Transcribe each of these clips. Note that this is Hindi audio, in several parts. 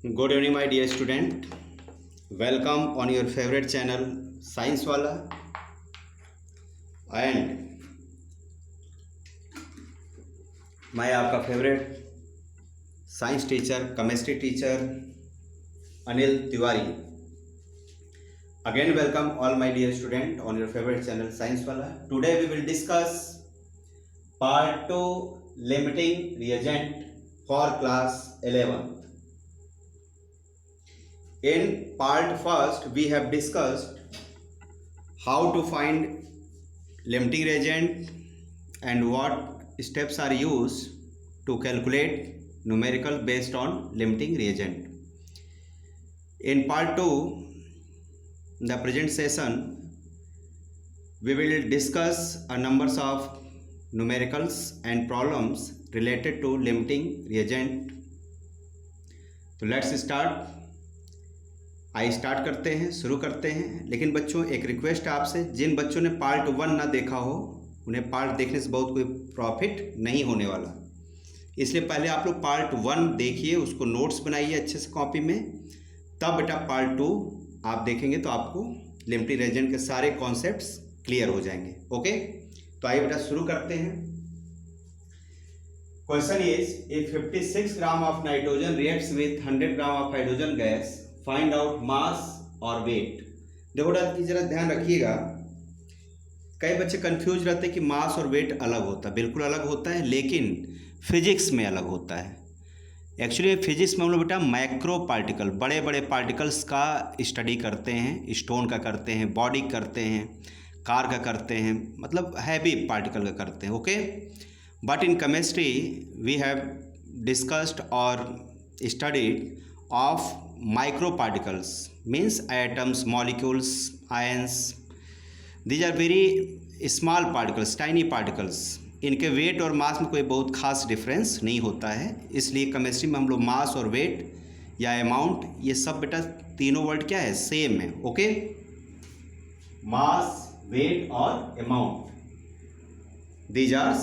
Good evening, my dear student. Welcome on your favorite channel, Science Wala. And मैं आपका favourite science teacher, chemistry teacher Anil Tiwari. Again, welcome all my dear student on your favorite channel, Science Wala. Today we will discuss part 2, limiting reagent for class 11th. In part first, we have discussed how to find limiting reagent and what steps are used to calculate numerical based on limiting reagent. In part 2, the present session, we will discuss a numbers of numericals and problems related to limiting reagent. तो let's start. आइए स्टार्ट करते हैं, शुरू करते हैं. लेकिन बच्चों एक रिक्वेस्ट है आपसे, जिन बच्चों ने पार्ट 1 ना देखा हो उन्हें पार्ट देखने से बहुत कोई प्रॉफिट नहीं होने वाला. इसलिए पहले आप लोग पार्ट 1 देखिए, उसको नोट्स बनाइए अच्छे से कॉपी में, तब बेटा पार्ट 2 आप देखेंगे तो आपको लिमिटिंग रिएजेंट के सारे कॉन्सेप्ट्स क्लियर हो जाएंगे. ओके, तो आइए बेटा शुरू करते हैं. Question is, if 56 gram of nitrogen reacts with 100 gram of hydrogen gas, find out मास और वेट. देखो बेटा जरा ध्यान रखिएगा, कई बच्चे कंफ्यूज रहते हैं कि मास और वेट अलग होता है. बिल्कुल अलग होता है, लेकिन फिजिक्स में अलग होता है. एक्चुअली फिजिक्स में हम लोग बेटा माइक्रो पार्टिकल, बड़े बड़े पार्टिकल्स का स्टडी करते हैं. स्टोन का करते हैं, बॉडी करते हैं, कार का करते हैं, मतलब हैवी पार्टिकल का करते हैं. Okay, but in chemistry we have discussed और studied of micro particles, means atoms, molecules, ions. These are very small particles, tiny particles. इनके वेट और मास में कोई बहुत खास डिफरेंस नहीं होता है. इसलिए केमिस्ट्री में हम लोग मास और वेट या अमाउंट, ये सब बेटा तीनों वर्ड क्या है, सेम है. ओके, मास, वेट और amount, these are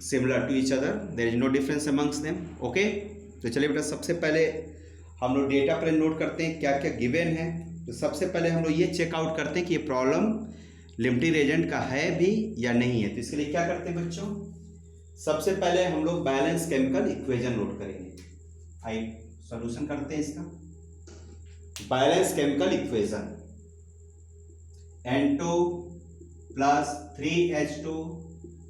similar to each other, there is no difference amongst them. Okay, तो चलिए बेटा सबसे पहले हम लोग डेटा पर नोट करते हैं क्या क्या गिवन है. तो सबसे पहले हम लोग ये चेकआउट करते हैं कि ये प्रॉब्लम लिमिटिंग रिएजेंट का है भी या नहीं है. तो इसके लिए क्या करते हैं बच्चों, सबसे पहले हम लोग बैलेंस केमिकल इक्वेशन नोट करेंगे. आइए सॉल्यूशन करते हैं इसका. Balance chemical equation, N2 plus 3H2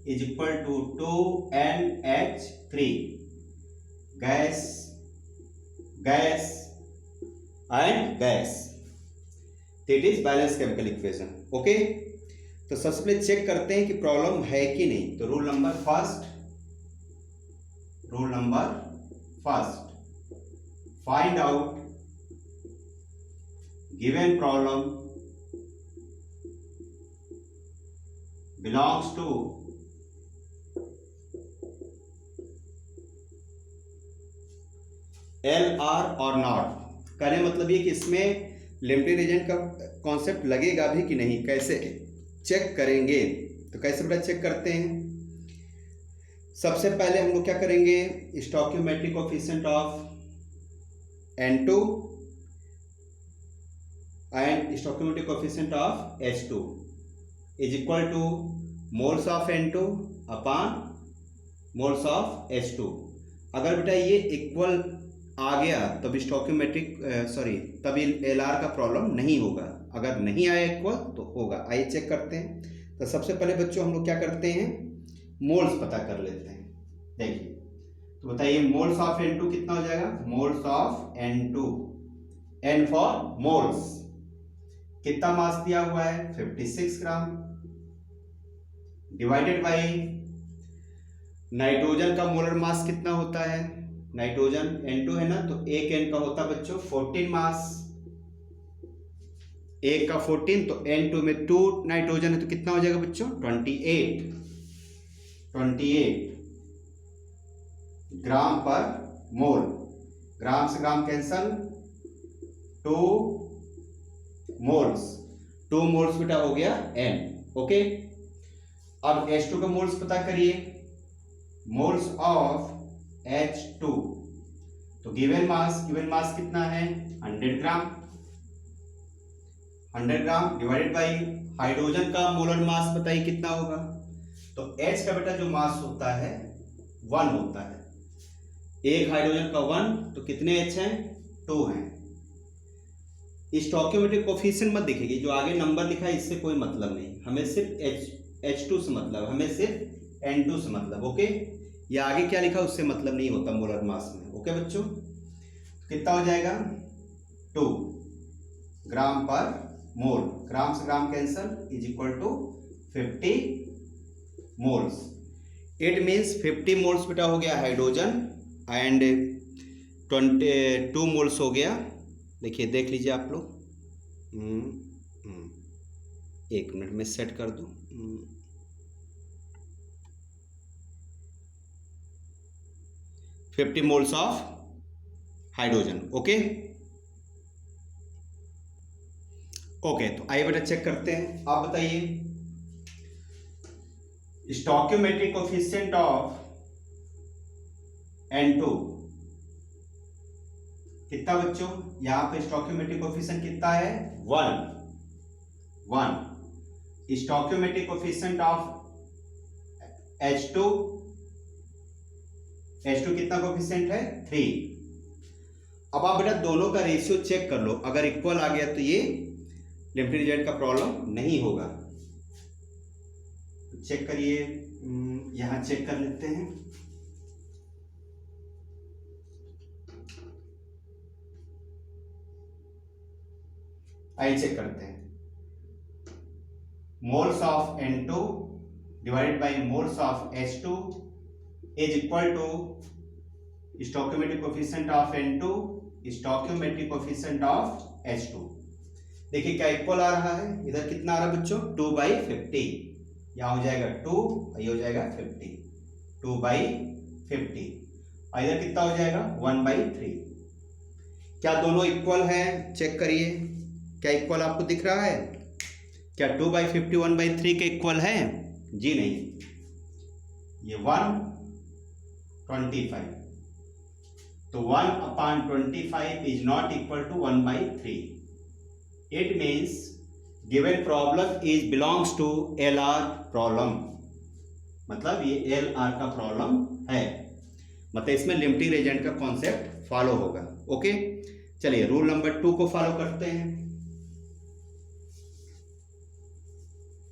is equal to 2NH3, gas gas and gas, that is balance chemical equation. Okay, तो सबसे पहले चेक करते हैं कि प्रॉब्लम है कि नहीं. तो rule number first, find out given problem belongs to LR और नॉट. कहने मतलब ये कि इसमें लिमिटिंग रिएजेंट का कॉन्सेप्ट लगेगा भी कि नहीं, कैसे चेक करेंगे. तो कैसे बेटा चेक करते हैं, सबसे पहले हम लोग क्या करेंगे, stoichiometric coefficient of N2 and stoichiometric coefficient of H2 is equal to moles of N2 upon moles of H2. अगर बेटा ये इक्वल आ गया तब स्टोइकियोमेट्रिक तब LR का प्रॉब्लम नहीं होगा. अगर नहीं आया इक्वल तो होगा. आइए चेक करते हैं. तो सबसे पहले बच्चों हम लोग क्या करते हैं, मोल्स पता कर लेते हैं. देखिए तो बताइए मोल्स ऑफ N2 कितना हो जाएगा, moles of N2, N for moles, कितना मास दिया हुआ है 56 ग्राम, डिवाइडेड बाई नाइट्रोजन का मोलर मास कितना होता है, नाइट्रोजन N2 है ना, तो एक N का होता है बच्चों 14 मास, एक का 14, तो N2 में 2 नाइट्रोजन है तो कितना हो जाएगा बच्चों 28 ग्राम पर मोल. ग्राम से ग्राम कैंसल, 2 मोल्स बेटा हो गया N. ओके, अब H2 का मोल्स पता करिए, मोल्स ऑफ H2 तो गिवन मास कितना है 100 ग्राम। 100 ग्राम डिवाइडेड बाई हाइड्रोजन का मोलर मास बताइए कितना होगा। तो H का बेटा जो मास होता है 1 होता है, एक हाइड्रोजन का 1, तो कितने H हैं 2 हैं। स्टोइकियोमेट्रिक कोफिशिएंट मत देखिए, जो आगे नंबर लिखा है इससे कोई मतलब नहीं, हमें सिर्फ H2 से मतलब, हमें सिर्फ N2 से मतलब। ओके, ये आगे क्या लिखा उससे मतलब नहीं होता मोलर मास में। ओके बच्चों, कितना हो जाएगा 2 ग्राम पर मोल, ग्राम से gram cancel, is equal to 50 moles. It means 50 moles बेटा हो गया हाइड्रोजन एंड 22 मोल्स हो गया। देखिए देख लीजिए आप लोग, 1 मिनट में सेट कर दूं। 50 moles of hydrogen. Okay okay, तो आइए बेटा चेक करते हैं। आप बताइए स्टोइकियोमेट्रिक कोफिशिएंट ऑफ N2 कितना बच्चों, यहां पे स्टोइकियोमेट्रिक कोफिशिएंट कितना है 1। स्टोइकियोमेट्रिक कोफिशिएंट ऑफ H2 कितना कोफिशिएंट है 3। अब आप बेटा दोनों का रेशियो चेक कर लो, अगर इक्वल आ गया तो ये लिमिटिंग रिएजेंट का प्रॉब्लम नहीं होगा। चेक करिए, यहां चेक कर लेते हैं। आइए चेक करते हैं। Moles of N2 divided by moles of H2 is equal to stoichiometric coefficient of N2 stoichiometric coefficient of H2। देखिए क्या इक्वल आ रहा है, इधर कितना आ रहा है बच्चों 2/50, यहाँ हो जाएगा 2, ये हो जाएगा 50, 2/50, और इधर कितना हो जाएगा 1/3। क्या दोनों इक्वल है, चेक करिए, क्या इक्वल आपको दिख रहा है? क्या 2/50 1/3 के इक्वल है? जी नहीं, ये 1/25, तो 1/25 is not equal to 1/3। It means given problem is belongs to LR problem, मतलब ये LR का प्रॉब्लम है, मतलब इसमें लिमिटिंग रिएजेंट का कॉन्सेप्ट फॉलो होगा। ओके, चलिए रूल नंबर 2 को फॉलो करते हैं।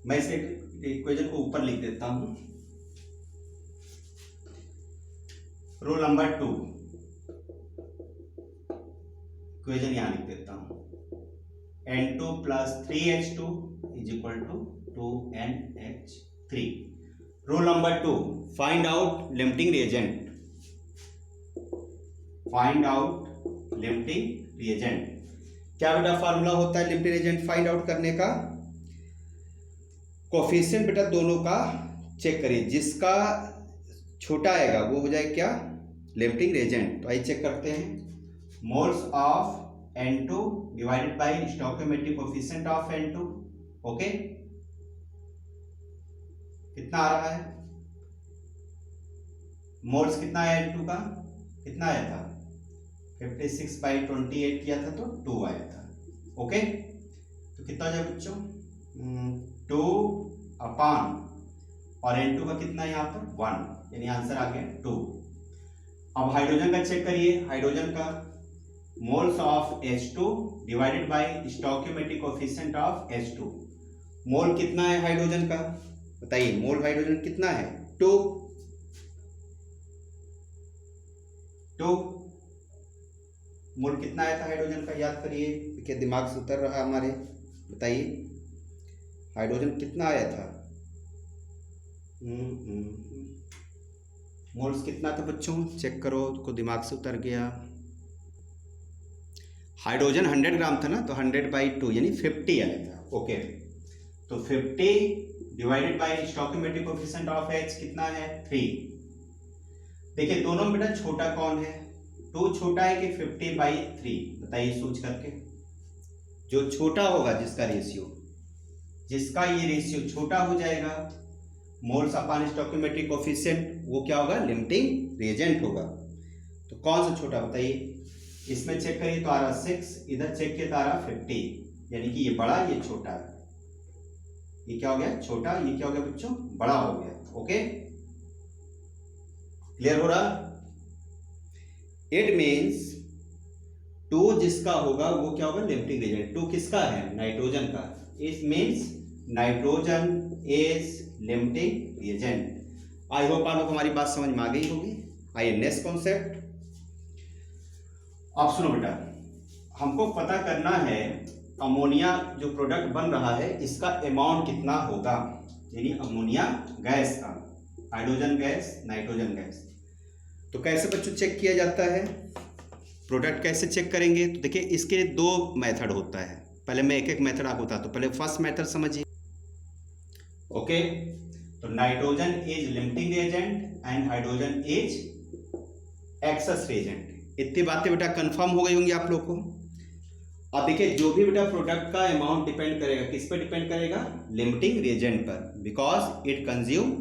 मैं इस इक्वेशन को ऊपर लिख देता हूं। रूल नंबर 2 इक्वेशन यहां लिख देता हूं, N2 plus 3H2 is equal to 2NH3। Rule number 2, find out limiting reagent। Find out limiting reagent। क्या बेटा फार्मूला होता है लिमिटिंग रिएजेंट फाइंड आउट करने का? कोफिशिएंट बेटा दोनों का चेक करिए, जिसका छोटा आएगा वो हो जाए क्या लिमिटिंग रिएजेंट। तो आइए चेक करते हैं। Moles of N2 divided by stoichiometric coefficient of N2। Okay, कितना आ रहा है? मोल्स कितना है N2 का, कितना आया था 56/28 किया था तो 2 आया था। ओके, तो कितना हो जाएगा बच्चों 2 अपान, और N2 का कितना है यहाँ पर 1, यानी आंसर आ गया 2। अब हाइड्रोजन का चेक करिए, हाइड्रोजन का moles of H2 divided by stoichiometric coefficient of H2। मोल कितना है हाइड्रोजन का बताइए, मोल हाइड्रोजन कितना है 2। मोल कितना आया था हाइड्रोजन का, याद करिए, देखिए दिमाग से उतर रहा है हमारे, बताइए हाइड्रोजन कितना आया था। मोल्स कितना था बच्चों, चेक करो, को दिमाग से उतर गया। हाइड्रोजन 100 ग्राम था ना, तो 100/2 यानी 50 आया था। ओके, तो 50 divided by stoichiometric coefficient of H कितना है 3। देखिए दोनों में बेटा छोटा कौन है, 2 छोटा है कि 50/3, बताइए सोच करके। जो छोटा होगा जिसका रेशियो, जिसका ये रेशियो छोटा हो जाएगा मोल्स अपॉन स्टोइकियोमेट्रिक कोफिशिएंट, वो क्या होगा लिमिटिंग रिएजेंट होगा। तो कौन सा छोटा बताइए? इसमें चेक करिए तो आ रहा 6, इधर चेक किया तो आ रहा 50, यानी कि ये बड़ा ये छोटा है। ये क्या हो गया? छोटा। ये क्या हो गया बच्चों? बड़ा हो गया। ओके, क्लियर हो रहा? इट मीन्स 2 जिसका होगा वो क्या होगा? Limiting agent. 2 किसका है? नाइट्रोजन का। It means nitrogen is limiting agent. I hope आप लोग को हमारी बात समझ में आ गई होगी। आइए नेक्स्ट कॉन्सेप्ट। अब सुनो बेटा, हमको पता करना है अमोनिया जो प्रोडक्ट बन रहा है इसका अमाउंट कितना होगा, यानी अमोनिया गैस का, हाइड्रोजन गैस, नाइट्रोजन गैस। तो कैसे बच्चों चेक किया जाता है? प्रोडक्ट कैसे चेक करेंगे? तो देखिए इसके लिए 2 मेथड होता है। पहले मैं एक एक मेथड आपको बताता हूं। पहले फर्स्ट मेथड समझिए। ओके, तो nitrogen is limiting agent and hydrogen is access reagent. इतनी बातें बेटा कंफर्म हो गई होंगी आप लोग को। अब देखिए जो भी बेटा प्रोडक्ट का अमाउंट डिपेंड करेगा, किस पे डिपेंड करेगा? लिमिटिंग रिएजेंट पर, because it consume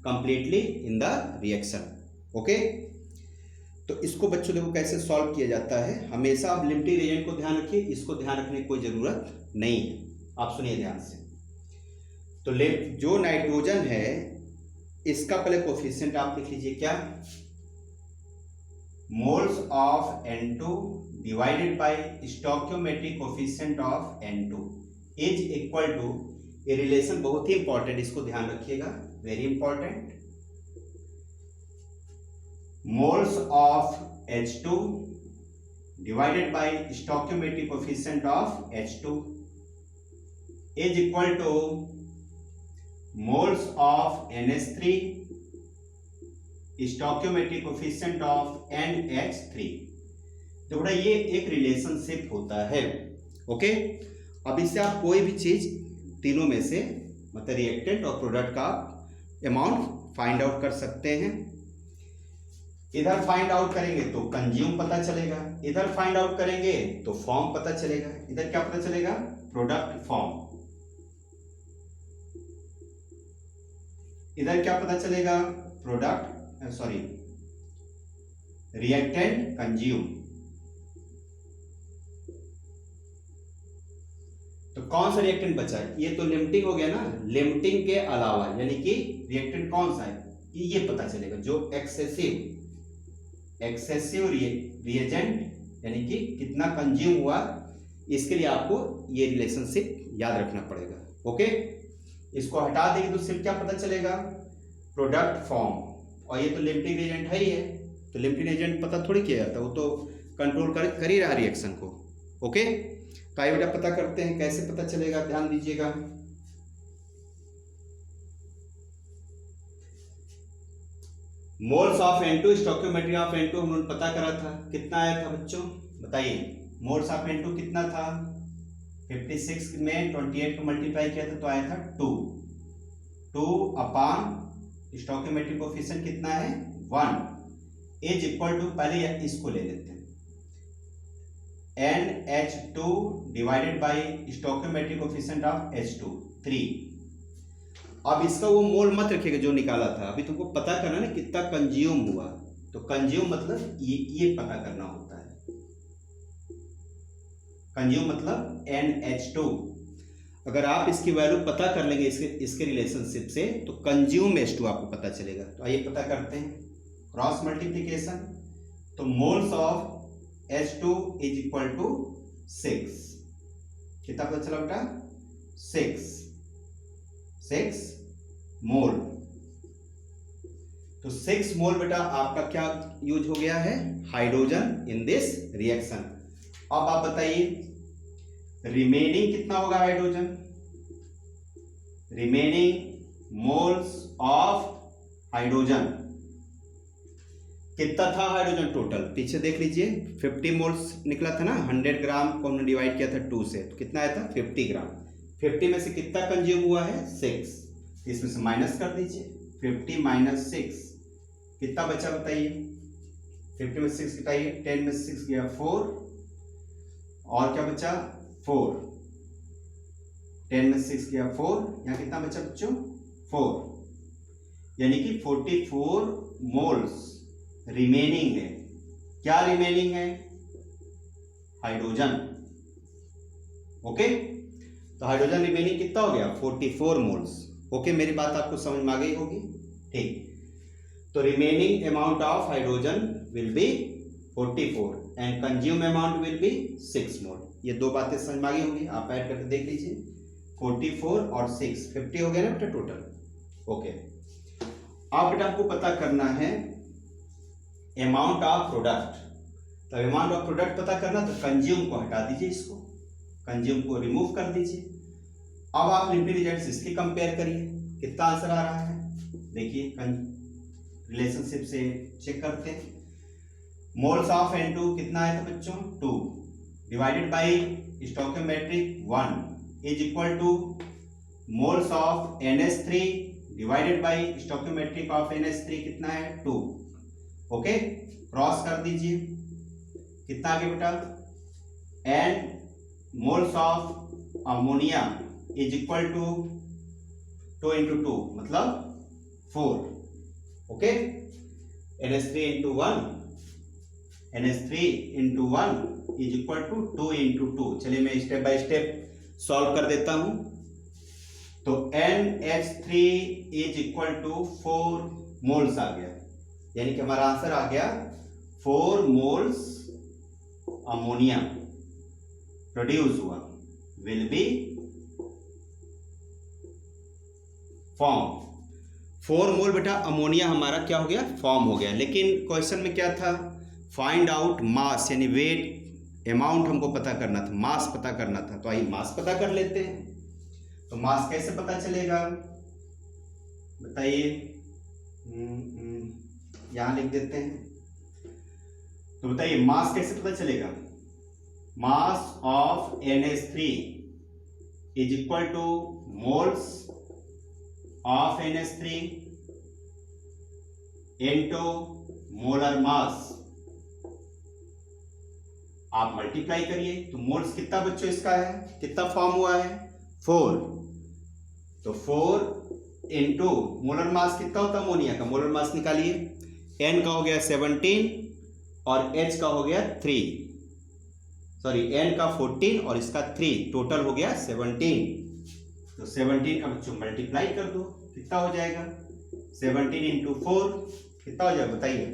completely in the reaction. Okay, तो इसको बच्चों देखो कैसे सॉल्व किया जाता है। हमेशा आप लिमिटिंग रिएजेंट को ध्यान रखिए, इसको ध्यान रखने की कोई जरूरत नहीं है। आप सुनिए ध्यान से। तो जो नाइट्रोजन है इसका पहले कोफिशिएंट आप लिख लीजिए। क्या? Moles of N2 divided by stoichiometric coefficient of N2 is equal to, ये रिलेशन बहुत ही इंपॉर्टेंट, इसको ध्यान रखिएगा, very important. Moles of H2 divided by stoichiometric coefficient of H2 is equal to moles of NH3 stoichiometric coefficient of NH3। तो बेटा ये एक रिलेशनशिप होता है। ओके, अब इससे आप कोई भी चीज तीनों में से मतलब रिएक्टेंट और प्रोडक्ट का अमाउंट फाइंड आउट कर सकते हैं। इधर फाइंड आउट करेंगे तो कंज्यूम पता चलेगा, इधर फाइंड आउट करेंगे तो फॉर्म पता चलेगा। इधर क्या पता चलेगा? Product form. इधर क्या पता चलेगा? Product reactant consume. तो कौन सा रिएक्टेंट बचा है? ये तो लिमिटिंग हो गया ना। लिमिटिंग के अलावा यानी कि रिएक्टेंट कौन सा है ये पता चलेगा। जो एक्सेसिव रिएजेंट यानी कि कितना कंज्यूम हुआ, इसके लिए आपको ये रिलेशनशिप याद रखना पड़ेगा। ओके, इसको हटा देंगे तो सिर्फ क्या पता चलेगा? Product form. और ये तो लिमिटिंग रिएजेंट है ही है, तो लिमिटिंग रिएजेंट पता थोड़ी किया जाता है, वो तो कंट्रोल कर ही रहा रिएक्शन को। ओके, तो आइए बेटा पता करते हैं कैसे पता चलेगा, ध्यान दीजिएगा। Moles of N2 stoichiometry of N2 हमने पता करा था, कितना आया था बच्चों बताइए? मोल्स ऑफ N2 कितना था? 56 में 28 को मल्टीप्लाई किया था तो आया था 2 अपॉन स्टोइकियोमेट्रिक कोफिशिएंट कितना है? 1 इज इक्वल टू, पहले इसको ले लेते हैं, NH2 divided by stoichiometric coefficient of H2 3। अब इसका वो मोल मत रखिएगा जो निकाला था, अभी तुमको पता करना ना कितना कंज्यूम हुआ। तो कंज्यूम मतलब ये पता करना होता है। कंज्यूम मतलब NH2। अगर आप इसकी वैल्यू पता कर लेंगे इसके रिलेशनशिप से तो कंज्यूम H2 आपको पता चलेगा। तो आइए पता करते हैं, क्रॉस मल्टीप्लिकेशन। तो moles of H2 is equal to 6। कितना पता चला बेटा? 6 मोल। तो 6 मोल बेटा आपका क्या यूज हो गया है? Hydrogen in this reaction. अब आप बताइए रिमेनिंग कितना होगा hydrogen? Remaining moles of hydrogen कितना था? हाइड्रोजन टोटल पीछे देख लीजिए, 50 मोल्स निकला था ना। 100 ग्राम को हमने डिवाइड किया था 2 से, तो कितना आया था? 50 ग्राम। 50 में से कितना कंज्यूम हुआ है? 6। इसमें से माइनस कर दीजिए, 50 माइनस 6 कितना बचा बताइए? 50 में 6 घटाइए, 10 में 6 गया 4, और क्या बचा? 4। 10 में 6 गया 4, यहाँ कितना बचा बच्चों? 4, यानी कि 44 मोल्स रिमेनिंग है। क्या रिमेनिंग है? हाइड्रोजन। ओके, तो हाइड्रोजन रिमेनिंग कितना हो गया? 44 मोल्स। ओके, मेरी बात आपको समझ में आ गई होगी। ठीक, तो remaining amount of hydrogen will be 44 and consume amount will be 6 मोल। ये दो बातें समझ में आ गई होंगी, आप ऐड करके देख लीजिए। 44 और 6 50 हो गया ना बेटा टोटल। ओके, अब बेटा आपको पता करना है अमाउंट ऑफ प्रोडक्ट। तो अमाउंट ऑफ प्रोडक्ट पता करना, तो कंज्यूम को हटा दीजिए, इसको कंज्यूम को रिमूव कर दीजिए। अब आप लिमिटिंग रिजल्ट्स इसके कंपेयर करिए, कितना आंसर आ रहा है देखिए, रिलेशनशिप से चेक करते हैं। मोल्स ऑफ N2 कितना है तो बच्चों 2 divided by stoichiometric 1 is equal to moles of NH3 divided by stoichiometric of NH3 कितना है 2। ओके, क्रॉस कर दीजिए, कितना आगे बेटा, and moles of ammonia is equal to 2 into 2 मतलब 4। Okay, NH3 into 1 NH3 into 1 is equal to 2 into 2। चलिए मैं स्टेप बाय स्टेप सॉल्व कर देता हूं। तो NH3 is equal to 4 moles आ गया, यानी कि हमारा आंसर आ गया 4 मोल्स अमोनिया प्रोड्यूस हुआ विल बी फॉर्म। 4 मोल बेटा अमोनिया हमारा क्या हो गया? फॉर्म हो गया। लेकिन क्वेश्चन में क्या था? फाइंड आउट मास, यानी वेट अमाउंट हमको पता करना था, मास पता करना था। तो आइए मास पता कर लेते हैं। तो मास कैसे पता चलेगा बताइए? यहां लिख देते हैं। तो बताइए मास कैसे पता चलेगा? Mass of NH3 is equal to moles of NH3 into molar mass. आप मल्टीप्लाई करिए, तो मोल्स कितना बच्चों इसका है, कितना फॉर्म हुआ है 4। तो 4 इंटू मोलर मास कितना होता है अमोनिया का? मोलर मास निकालिए, N का हो गया 17 और H का हो गया 3, सॉरी N का 14 और इसका 3, टोटल हो गया 17। तो 17 का बच्चों मल्टीप्लाई कर दो, कितना हो जाएगा? 17 इंटू 4 कितना हो जाएगा बताइए?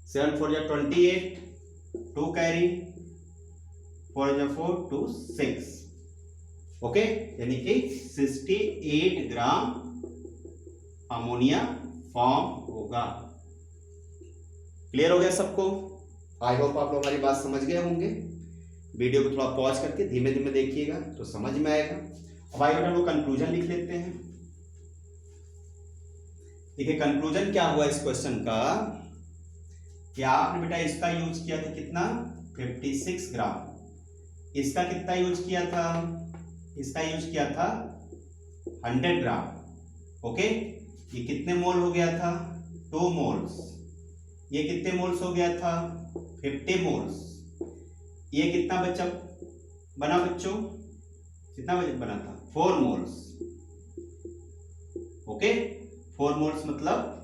7 4 जा 28, 2 कैरी, 4 जा 4 2 6। ओके, यानी कि 68 ग्राम अमोनिया फॉर्म होगा। क्लियर हो गया सबको? आई होप आप लोग हमारी बात समझ गए होंगे। वीडियो को थोड़ा पॉज करके धीमे धीमे देखिएगा तो समझ में आएगा। अब आइए बेटा लोग कंक्लूजन लिख लेते हैं। देखिए कंक्लूजन क्या हुआ इस क्वेश्चन का कि आपने बेटा इसका यूज किया था कितना? 56 ग्राम। इसका कितना यूज किया था? इसका यूज किया था 100 ग्राम। ओके, ये कितने मोल हो गया था? 2 मोल्स। ये कितने मोल्स हो गया था? 50 मोल्स। ये कितना बचा बना बच्चों? कितना बना था? 4 मोल्स। ओके, 4 मोल्स मतलब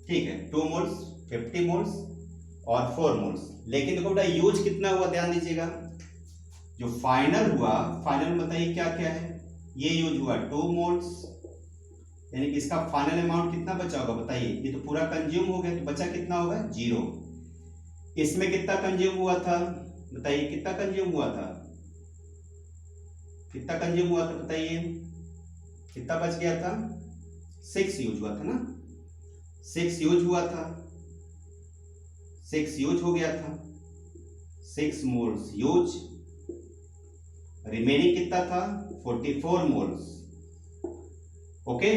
ठीक है, 2 मोल्स, 50 मोल्स और 4 मोल्स। लेकिन देखो बेटा यूज कितना हुआ ध्यान दीजिएगा। जो फाइनल हुआ, फाइनल बताइए क्या क्या है? ये यूज हुआ 2 मोल्स, यानी कि इसका फाइनल अमाउंट कितना बचा होगा बताइए? ये तो पूरा कंज्यूम हो गया, तो बचा कितना होगा? 0। इसमें कितना कंज्यूम हुआ था बताइए? कितना कंज्यूम हुआ था? कितना कंज्यूम हुआ था बताइए? कितना बच गया था? 6 यूज हुआ था ना, 6 यूज हुआ था, 6 यूज हो गया था, 6 मोल्स यूज। रिमेनिंग कितना था? 44 मोल्स। ओके,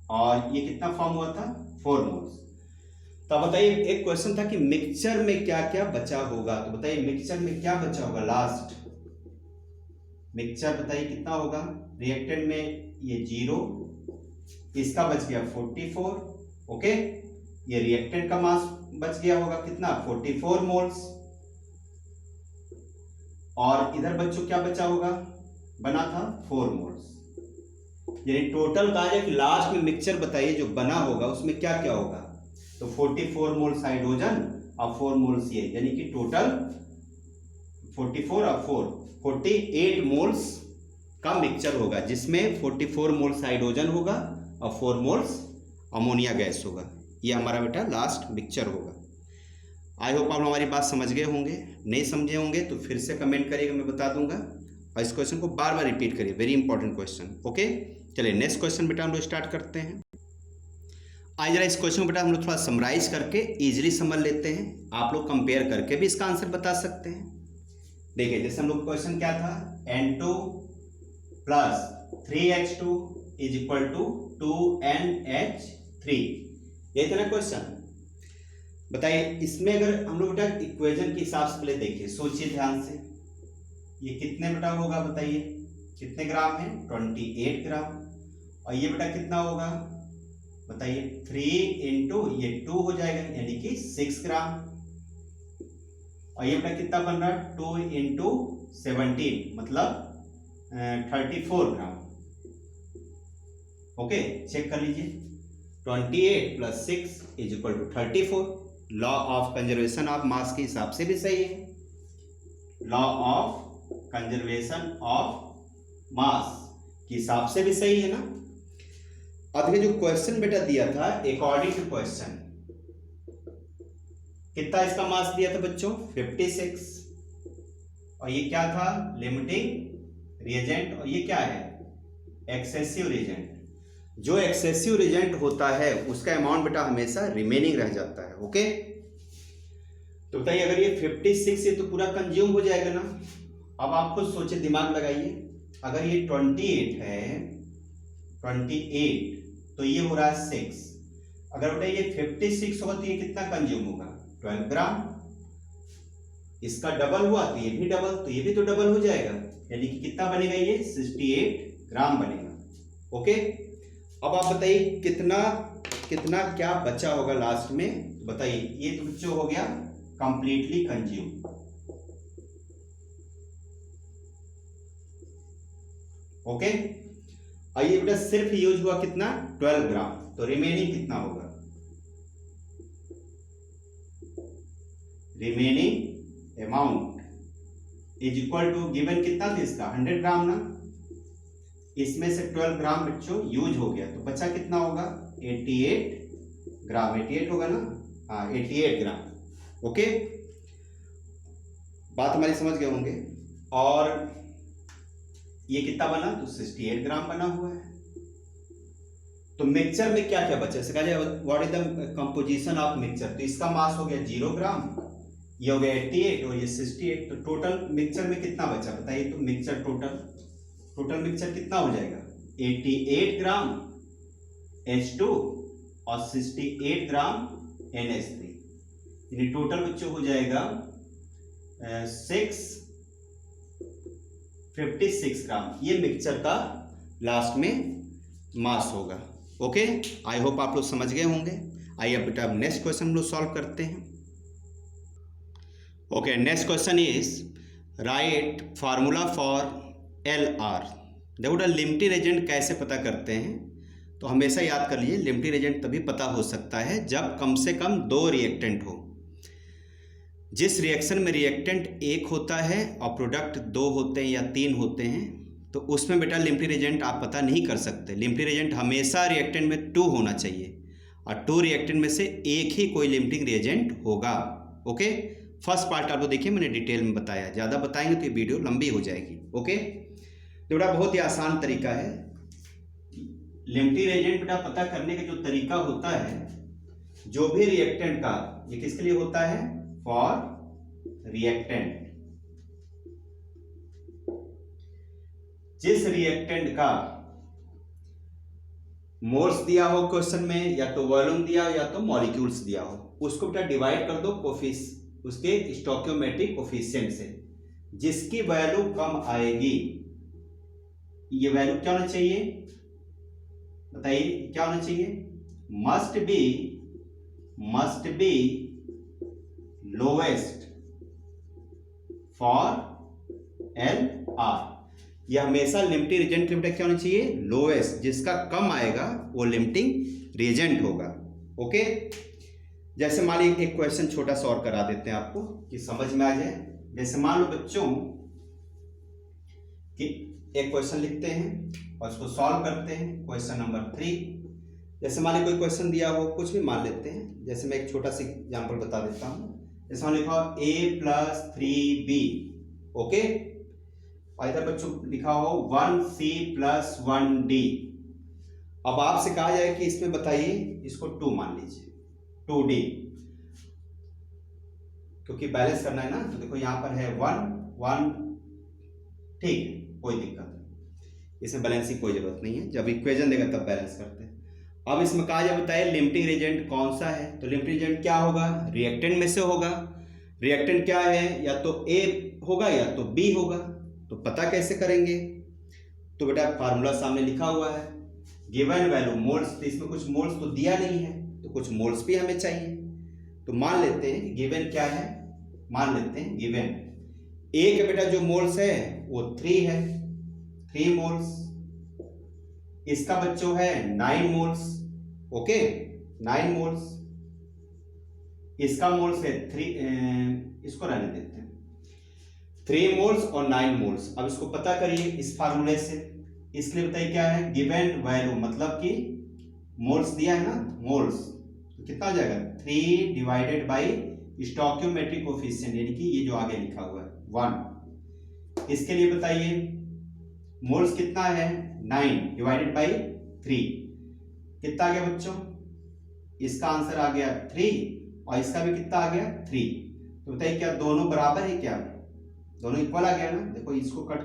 और ये कितना फॉर्म हुआ था? 4 मोल्स। तो बताइए एक क्वेश्चन था कि मिक्सचर में क्या क्या बचा होगा। तो बताइए मिक्सचर में क्या बचा होगा लास्ट? मिक्सचर बताइए कितना होगा? रिएक्टेंट में ये 0, इसका बच गया 44। ओके, ये रिएक्टेंट का मास बच गया होगा कितना? 44 मोल्स। और इधर बच्चों क्या बचा होगा? बना था 4 मोल्स। यानी टोटल का एक लास्ट में मिक्सचर बताइए जो बना होगा उसमें क्या क्या होगा? तो 44 मोल्स हाइड्रोजन और 4 मोल्स ये, यानी कि टोटल 44 और 4 48 मोल्स का मिक्सचर होगा, जिसमें 44 मोल्स हाइड्रोजन होगा और 4 मोल्स अमोनिया गैस होगा। ये हमारा बेटा लास्ट मिक्सचर होगा। आई होप आप हमारी बात समझ गए होंगे। नहीं समझे होंगे तो फिर से कमेंट करिएगा, मैं बता दूंगा। और इस क्वेश्चन को बार बार रिपीट करिए, वेरी इंपॉर्टेंट क्वेश्चन। ओके, चलिए नेक्स्ट क्वेश्चन बेटा हम लोग स्टार्ट करते हैं। आज जरा इस क्वेश्चन को बेटा हम लोग थोड़ा समराइज करके इजीली समझ लेते हैं। आप लोग कंपेयर करके भी इसका आंसर बता सकते हैं। देखिए, जैसे हम लोग क्वेश्चन क्या था, N2 plus 3H2 is equal to 2NH3, ये था ना क्वेश्चन। बताइए इसमें अगर हम लोग बेटा इक्वेशन के हिसाब से पहले देखिए, सोचिए ध्यान से, ये कितने बेटा होगा बताइए, कितने ग्राम है, 28 ग्राम। और ये बेटा कितना होगा बताइए, 3 इंटू ये 2 हो जाएगा, यानी कि 6 ग्राम। और ये बेटा कितना बन रहा है, 2 इंटू 17 मतलब 34 ग्राम। ओके, चेक कर लीजिए, 28 plus 6 is equal to 34। Law of conservation of mass के हिसाब से भी सही है, law of conservation of mass के हिसाब से भी सही है ना। अब देखिए जो क्वेश्चन बेटा दिया था, अकॉर्डिंग टू क्वेश्चन कितना इसका मास दिया था बच्चों, 56। और ये क्या था, लिमिटिंग रिएजेंट। और ये क्या है, एक्सेसिव रिएजेंट। जो एक्सेसिव रिएजेंट होता है उसका अमाउंट बेटा हमेशा रिमेनिंग रह जाता है। ओके, तो बताइए अगर ये 56 है तो पूरा कंज्यूम हो जाएगा ना। अब आप खुद सोचे, दिमाग लगाइए, अगर ये 28 है, 28 तो ये हो रहा है 6। अगर बेटा ये 56 होगा तो ये कितना कंज्यूम होगा, 12 ग्राम। इसका डबल हुआ तो ये भी डबल, तो ये भी तो डबल हो जाएगा, यानी कि कितना बनेगा, ये 68 ग्राम बनेगा। ओके, अब आप बताइए कितना कितना क्या बचा होगा लास्ट में, बताइए। ये तो बच्चों हो गया कंप्लीटली कंज्यूम। ओके, और ये बेटा सिर्फ यूज हुआ कितना, 12 ग्राम, तो रिमेनिंग कितना होगा, remaining amount is equal to given कितना था इसका, 100 ग्राम ना। इसमें से 12 ग्राम बच्चों यूज हो गया, तो बचा कितना होगा, 88 ग्राम। 88 होगा ना, हाँ 88 ग्राम। ओके, बात हमारी समझ गए होंगे। और ये कितना बना, तो 68 ग्राम बना हुआ है। तो मिक्सचर में क्या क्या बचा, कहा जाए what is the composition of mixture. तो इसका मास हो गया 0 ग्राम, ये हो गया 88 और ये 68। तो टोटल मिक्सचर में कितना बचा बताइए। तो मिक्सचर टोटल मिक्सचर कितना हो जाएगा, 88 ग्राम H2 और 68 ग्राम NH3, यानी टोटल बच्चों हो जाएगा 56 ग्राम। ये मिक्सचर का लास्ट में मास होगा। ओके, आई होप आप लोग समझ गए होंगे। आइए बेटा अब नेक्स्ट क्वेश्चन हम लोग सॉल्व करते हैं। Okay, next question is right formula for LR। देखो बेटा लिमिटिंग एजेंट कैसे पता करते हैं, तो हमेशा याद कर लीजिए, लिमिटिंग एजेंट तभी पता हो सकता है जब कम से कम 2 रिएक्टेंट हो। जिस रिएक्शन में रिएक्टेंट 1 होता है और प्रोडक्ट 2 होते हैं या 3 होते हैं, तो उसमें बेटा लिमिटिंग एजेंट आप पता नहीं कर सकते। लिमिटिंग एजेंट हमेशा रिएक्टेंट में 2 होना चाहिए, और 2 रिएक्टेंट में से एक ही कोई लिमिटिंग रिएजेंट होगा। ओके, फर्स्ट पार्ट आप लोग देखिए, मैंने डिटेल में बताया, ज़्यादा बताएंगे तो ये वीडियो लंबी हो जाएगी। ओके, तो बेटा बहुत ही आसान तरीका है लिमिटिंग एजेंट बेटा पता करने का। जो तरीका होता है, जो भी रिएक्टेंट का, ये किसके लिए होता है, फॉर रिएक्टेंट। जिस रिएक्टेंट का मोल्स दिया हो क्वेश्चन में, या तो वॉल्यूम दिया हो या तो मॉलिक्यूल्स दिया हो, उसको बेटा डिवाइड कर दो उसके स्टोइकियोमेट्रिक कोफिशिएंट से। जिसकी वैल्यू कम आएगी, ये वैल्यू क्या होना चाहिए बताइए, क्या होना चाहिए, must be lowest for LR। यह हमेशा लिमिटिंग रिएजेंट लिमिट क्या होना चाहिए, लोवेस्ट। जिसका कम आएगा वो लिमिटिंग रिएजेंट होगा। ओके, जैसे मान ली एक क्वेश्चन छोटा सा और करा देते हैं आपको कि समझ में आ जाए। जैसे मान लो बच्चों कि एक क्वेश्चन लिखते हैं और उसको सॉल्व करते हैं। क्वेश्चन नंबर 3, जैसे मान ली कोई क्वेश्चन दिया हो, कुछ भी मान लेते हैं। जैसे मैं एक छोटा सा एग्जाम्पल बता देता हूँ। जैसे मान लिखा हो a+3b, ओके, और इधर बच्चों लिखा हो 1c+1d। अब आपसे कहा जाए कि इसमें बताइए, इसको 2 मान लीजिए, 2d, क्योंकि बैलेंस करना है ना। तो देखो यहाँ पर है 1 1, ठीक है, कोई दिक्कत नहीं, इसमें बैलेंस की कोई जरूरत नहीं है। जब इक्वेशन देगा तब बैलेंस करते हैं। अब इसमें कहा जाए बताइए लिमिटिंग रिएजेंट कौन सा है। तो लिमिटिंग रिएजेंट क्या होगा, रिएक्टेंट में से होगा। रिएक्टेंट क्या है, या तो A होगा या तो B होगा। तो पता कैसे करेंगे, तो बेटा फार्मूला सामने लिखा हुआ है, गिवन वैल्यू मोल्स। तो इसमें कुछ मोल्स तो दिया नहीं है, तो कुछ मोल्स भी हमें चाहिए। तो मान लेते हैं गिवन क्या है, मान लेते हैं गिवन A के बेटा जो मोल्स है वो 3 है, 3 मोल्स। इसका बच्चों है 9 मोल्स, ओके, 9 मोल्स। इसका मोल्स है 3, इसको रहने देते हैं, 3 मोल्स और 9 मोल्स। अब इसको पता करिए इस फार्मूले से। इसके लिए बताइए क्या है, गिवन वैल्यू, मतलब कि मोल्स दिया है ना, मोल्स, तो कितना हो जाएगा 3 डिवाइडेड बाई स्टोइकियोमेट्रिक कोफिशिएंट, यानी कि ये जो आगे लिखा हुआ है 1। इसके लिए बताइए मोल्स कितना है, 9 डिवाइडेड बाई 3, कितना आ गया बच्चों, इसका आंसर आ गया 3 और इसका भी कितना आ गया 3। तो बताइए क्या दोनों बराबर है, क्या दोनों इक्वल आ गया ना। देखो इसको कट